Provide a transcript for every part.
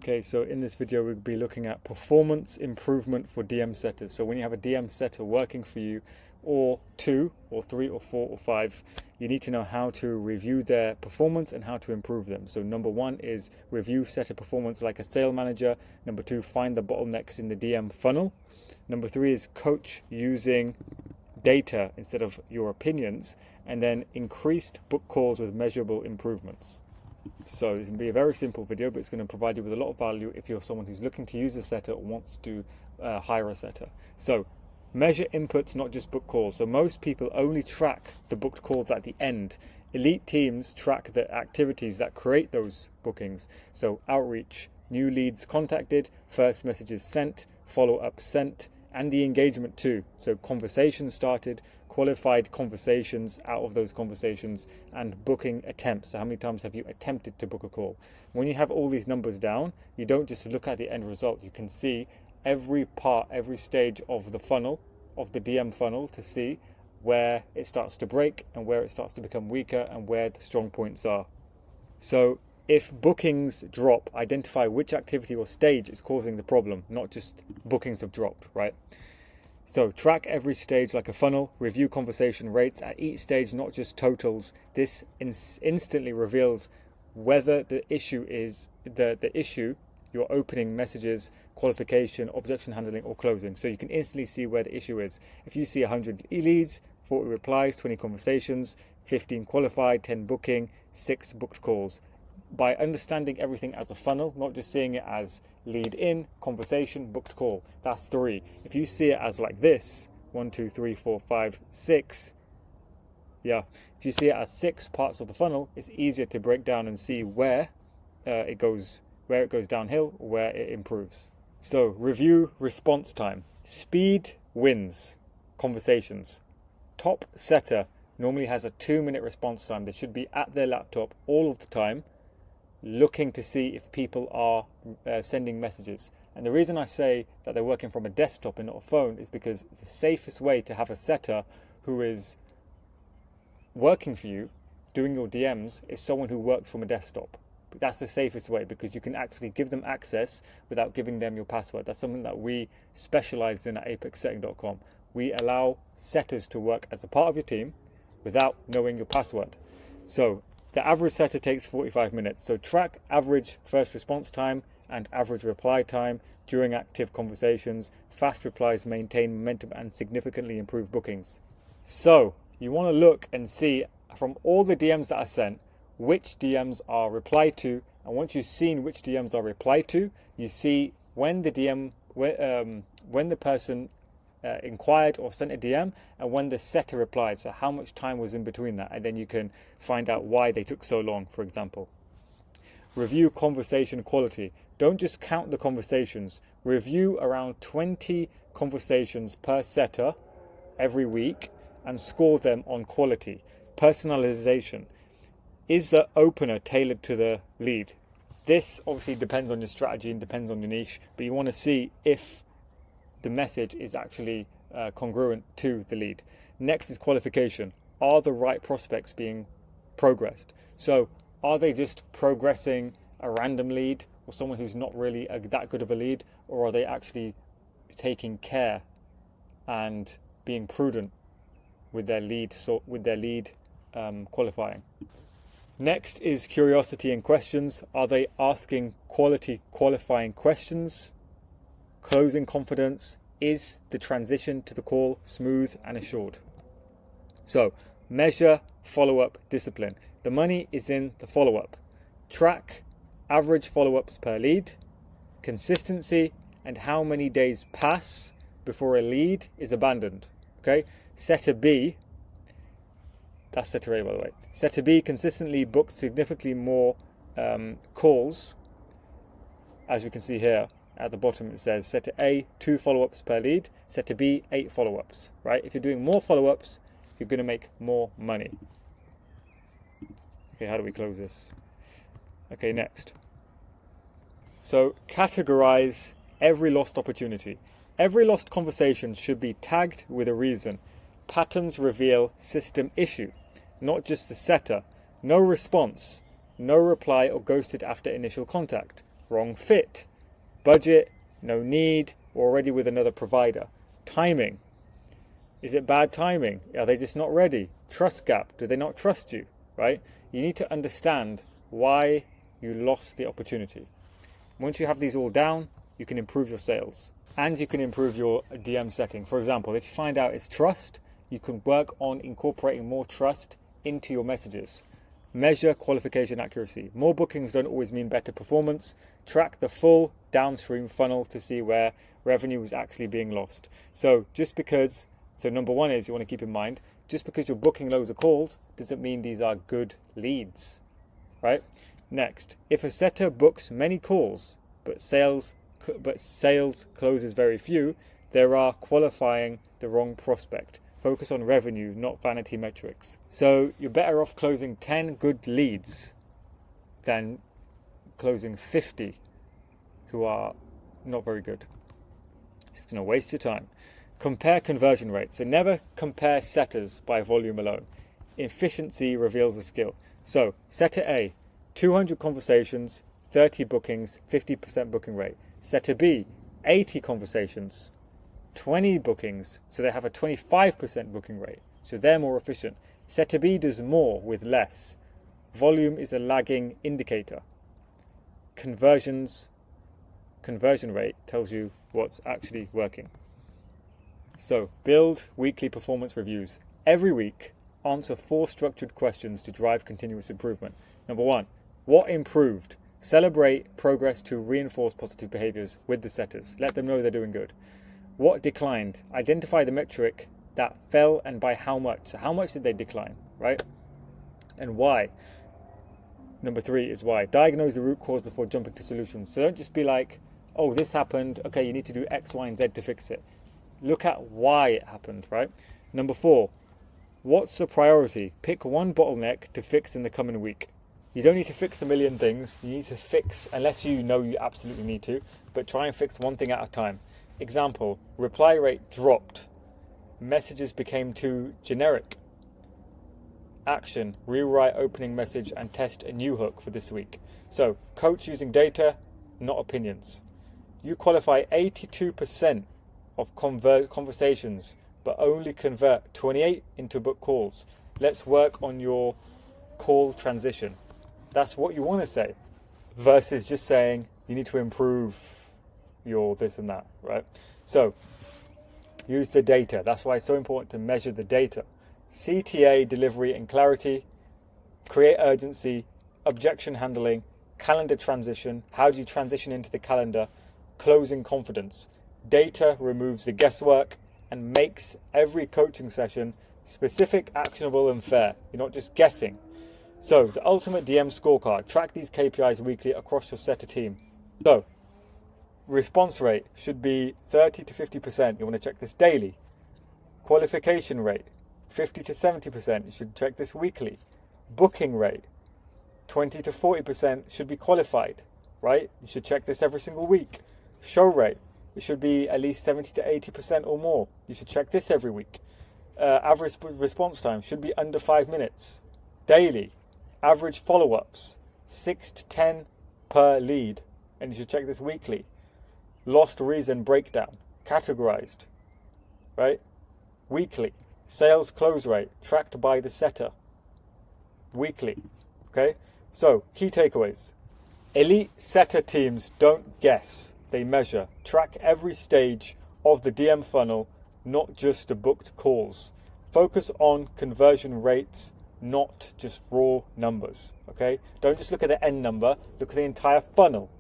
Okay, so in this video we'll be looking at performance improvement for DM setters. So when you have a DM setter working for you, or 2 or 3 or 4 or 5, you need to know how to review their performance and how to improve them. So number 1 is review setter performance like a sales manager. Number 2, find the bottlenecks in the DM funnel. Number 3 is coach using data instead of your opinions, and then increased book calls with measurable improvements. So it's going to be a very simple video, but it's going to provide you with a lot of value if you're someone who's looking to use a setter or wants to hire a setter. So measure inputs, not just book calls. So most people only track the booked calls at the end. Elite teams track the activities that create those bookings. So outreach, new leads contacted, first messages sent, follow-up sent, and the engagement too. So conversations started, qualified conversations out of those conversations, and booking attempts. So how many times have you attempted to book a call? When you have all these numbers down, you don't just look at the end result. You can see every part, every stage of the funnel, of the DM funnel, to see where it starts to break and where it starts to become weaker and where the strong points are. So if bookings drop, identify which activity or stage is causing the problem, not just bookings have dropped, right? So track every stage like a funnel, review conversation rates at each stage, not just totals. This instantly reveals whether the issue is the issue, your opening messages, qualification, objection handling, or closing. So you can instantly see where the issue is. If you see 100 leads, 40 replies, 20 conversations, 15 qualified, 10 booking, 6 booked calls. By understanding everything as a funnel, not just seeing it as lead in, conversation, booked call. That's 3. If you see it as like this, 1, 2, 3, 4, 5, 6. Yeah, if you see it as 6 parts of the funnel, it's easier to break down and see where it goes downhill, or where it improves. So review response time. Speed wins conversations. Top setter normally has a 2-minute response time. They should be at their laptop all of the time, looking to see if people are sending messages. And the reason I say that they're working from a desktop and not a phone is because the safest way to have a setter who is working for you, doing your DMs, is someone who works from a desktop. That's the safest way, because you can actually give them access without giving them your password. That's something that we specialize in at apexsetting.com. We allow setters to work as a part of your team without knowing your password. So the average setter takes 45 minutes. So track average first response time and average reply time during active conversations. Fast replies maintain momentum and significantly improve bookings. So you want to look and see from all the DMs that are sent, which DMs are replied to. And once you've seen which DMs are replied to, you see when the DM, when the person inquired or sent a DM, and when the setter replied. So how much time was in between that, and then you can find out why they took so long, for example. Review conversation quality. Don't just count the conversations. Review around 20 conversations per setter every week and score them on quality. Personalization. Is the opener tailored to the lead? This obviously depends on your strategy and depends on your niche, but you want to see if the message is actually congruent to the lead. Next is qualification. Are the right prospects being progressed? So are they just progressing a random lead or someone who's not really that good of a lead, or are they actually taking care and being prudent with their lead, qualifying? Next is curiosity and questions. Are they asking quality qualifying questions? Closing confidence. Is the transition to the call smooth and assured? So measure follow-up discipline. The money is in the follow-up. Track average follow-ups per lead, consistency, and how many days pass before a lead is abandoned. Okay, setter B, that's setter A by the way. Setter B consistently books significantly more calls. As we can see here at the bottom, it says setter A 2 follow-ups per lead, setter B 8 follow-ups, right? If you're doing more follow-ups, you're going to make more money. Okay, how do we close this? Okay, next. So categorize every lost opportunity. Every lost conversation should be tagged with a reason. Patterns reveal system issue, not just the setter. No response, no reply, or ghosted after initial contact. wrong fit. Budget, no need, or already with another provider. Timing. Is it bad timing? Are they just not ready? Trust gap. Do they not trust you? Right? You need to understand why you lost the opportunity. Once you have these all down, you can improve your sales and you can improve your DM setting. For example, if you find out it's trust, you can work on incorporating more trust into your messages. Measure qualification accuracy. More bookings don't always mean better performance. Track the full downstream funnel to see where revenue is actually being lost. So number one is you want to keep in mind, just because you're booking loads of calls doesn't mean these are good leads, right? Next, if a setter books many calls but sales closes very few, they are qualifying the wrong prospect. Focus on revenue, not vanity metrics. So you're better off closing 10 good leads than closing 50 who are not very good. It's going to waste your time. Compare conversion rates. So never compare setters by volume alone. Efficiency reveals the skill. So setter A, 200 conversations, 30 bookings, 50% booking rate. Setter B, 80 conversations, 20 bookings, so they have a 25% booking rate. So they're more efficient. Setter B does more with less. Volume is a lagging indicator. Conversion rate tells you what's actually working. So build weekly performance reviews. Every week, answer 4 structured questions to drive continuous improvement. Number 1, what improved? Celebrate progress to reinforce positive behaviors with the setters. Let them know they're doing good. What declined? Identify the metric that fell and by how much. So how much did they decline, right? And why? Number 3 is why. Diagnose the root cause before jumping to solutions. So don't just be like, oh, this happened. Okay, you need to do X, Y, and Z to fix it. Look at why it happened, right? Number 4, what's the priority? Pick one bottleneck to fix in the coming week. You don't need to fix a million things. You need to fix, unless you know you absolutely need to, but try and fix one thing at a time. Example, reply rate dropped. Messages became too generic. Action, rewrite opening message and test a new hook for this week. So, coach using data, not opinions. You qualify 82% of conversations, but only convert 28 into book calls. Let's work on your call transition. That's what you want to say, versus just saying you need to improve your this and that, right? So use the data. That's why it's so important to measure the data. CTA, delivery and clarity, create urgency, objection handling, calendar transition. How do you transition into the calendar? Closing confidence. Data removes the guesswork and makes every coaching session specific, actionable and fair. You're not just guessing. So the ultimate DM scorecard. Track these KPIs weekly across your setter team. So response rate should be 30 to 50%. You want to check this daily. Qualification rate, 50 to 70%. You should check this weekly. Booking rate, 20 to 40% should be qualified, right? You should check this every single week. Show rate, it should be at least 70 to 80% or more. You should check this every week. Average response time should be under 5 minutes. Daily. Average follow-ups, 6 to 10 per lead. And you should check this weekly. Lost reason breakdown, categorized, right? Weekly. Sales close rate, tracked by the setter. Weekly, okay? So, key takeaways. Elite setter teams don't guess, they measure. Track every stage of the DM funnel, not just the booked calls. Focus on conversion rates, not just raw numbers, okay? Don't just look at the end number, look at the entire funnel.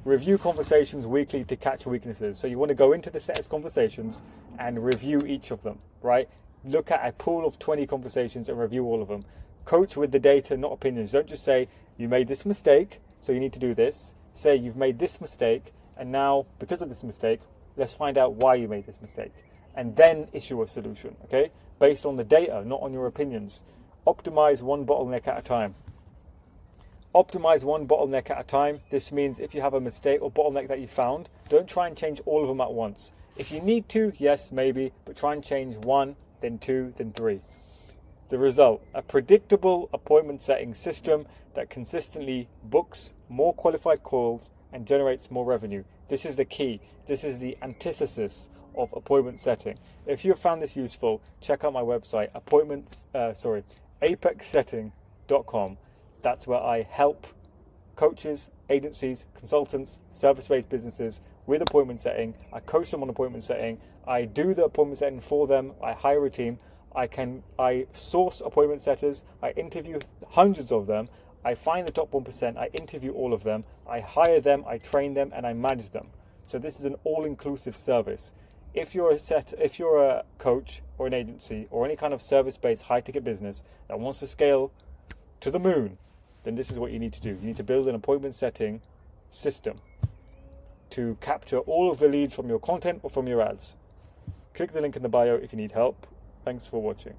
Review conversations weekly to catch weaknesses. So you want to go into the setters conversations and review each of them, right? Look at a pool of 20 conversations and review all of them. Coach with the data, not opinions. Don't just say, you made this mistake, so you need to do this. Say, you've made this mistake, and now, because of this mistake, let's find out why you made this mistake. And then issue a solution, okay? Based on the data, not on your opinions. Optimize one bottleneck at a time. Optimize one bottleneck at a time. This means if you have a mistake or bottleneck that you found, don't try and change all of them at once. If you need to, yes, maybe, but try and change 1, then 2, then 3. The result, a predictable appointment setting system that consistently books more qualified calls and generates more revenue. This is the key. This is the antithesis of appointment setting. If you have found this useful, check out my website, apexsetting.com. That's where I help coaches, agencies, consultants, service-based businesses with appointment setting. I coach them on appointment setting. I do the appointment setting for them. I hire a team. I source appointment setters. I interview hundreds of them. I find the top 1%. I interview all of them. I hire them. I train them, and I manage them. So this is an all-inclusive service. If you're a coach or an agency or any kind of service-based high-ticket business that wants to scale to the moon, then this is what you need to do. You need to build an appointment setting system to capture all of the leads from your content or from your ads. Click the link in the bio if you need help. Thanks for watching.